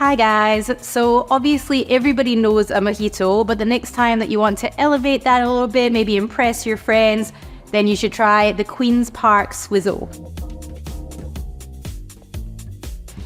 Hi guys, so obviously everybody knows a mojito, but the next time that you want to elevate that a little bit, maybe impress your friends, then you should try the Queen's Park Swizzle.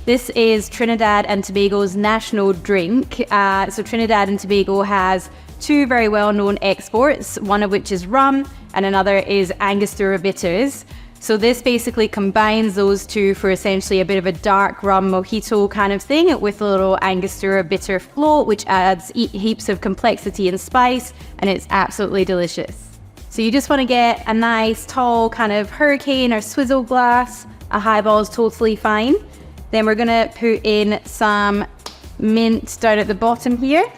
This is Trinidad and Tobago's national drink. So Trinidad and Tobago has two very well-known exports, one of which is rum and another is Angostura bitters. So this basically combines those two for essentially a bit of a dark rum mojito kind of thing with a little Angostura bitter float, which adds heaps of complexity and spice, and it's absolutely delicious. So you just want to get a nice tall kind of hurricane or swizzle glass. A highball is totally fine. Then we're going to put in some mint down at the bottom here,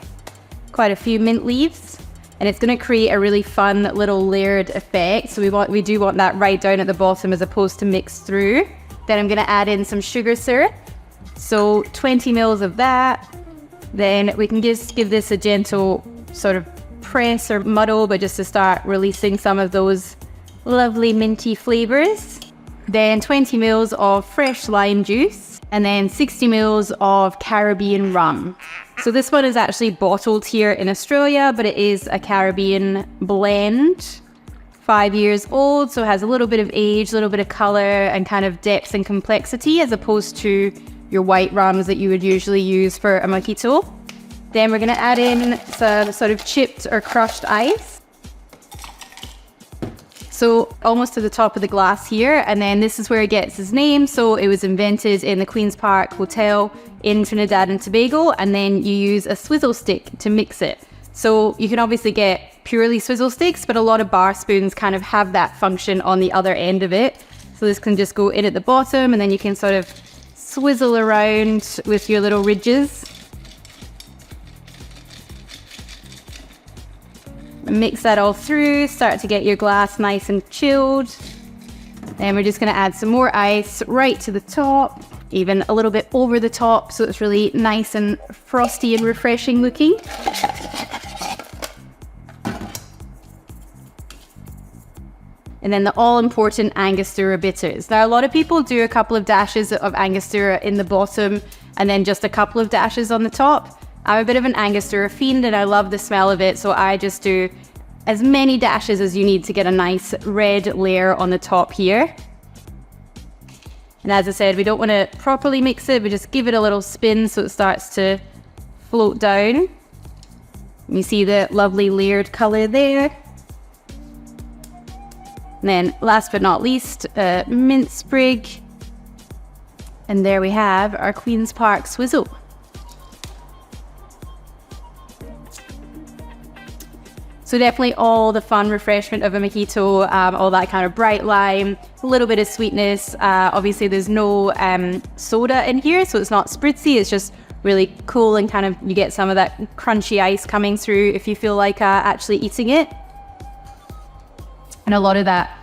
quite a few mint leaves. And it's going to create a really fun little layered effect. So we do want that right down at the bottom as opposed to mixed through. Then I'm going to add in some sugar syrup. So 20 mils of that. Then we can just give this a gentle sort of press or muddle, but just to start releasing some of those lovely minty flavors. Then 20 mils of fresh lime juice. And then 60 mils of Caribbean rum. So this one is actually bottled here in Australia, but it is a Caribbean blend, 5 years old, so it has a little bit of age, a little bit of color and kind of depth and complexity as opposed to your white rums that you would usually use for a mojito. Then we're going to add in some sort of chipped or crushed ice. So almost to the top of the glass here, and then this is where it gets its name. So it was invented in the Queen's Park Hotel in Trinidad and Tobago, and then you use a swizzle stick to mix it. So you can obviously get purely swizzle sticks, but a lot of bar spoons kind of have that function on the other end of it. So this can just go in at the bottom, and then you can sort of swizzle around with your little ridges. Mix that all through, start to get your glass nice and chilled. Then we're just going to add some more ice right to the top, even a little bit over the top, so it's really nice and frosty and refreshing looking. And then the all-important Angostura bitters. Now, a lot of people do a couple of dashes of Angostura in the bottom and then just a couple of dashes on the top. I'm a bit of an Angostura fiend and I love the smell of it, so I just do as many dashes as you need to get a nice red layer on the top here. And as I said, we don't want to properly mix it, we just give it a little spin so it starts to float down. You see the lovely layered color there. And then last but not least, mint sprig. And there we have our Queen's Park Swizzle. So definitely all the fun refreshment of a mojito, all that kind of bright lime, a little bit of sweetness. Obviously there's no soda in here, so it's not spritzy, it's just really cool and kind of you get some of that crunchy ice coming through if you feel like actually eating it. And a lot of that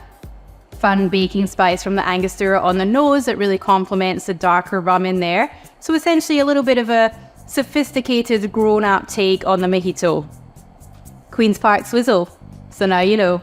fun baking spice from the Angostura on the nose that really complements the darker rum in there. So essentially a little bit of a sophisticated grown-up take on the mojito. Queen's Park Swizzle. So now you know.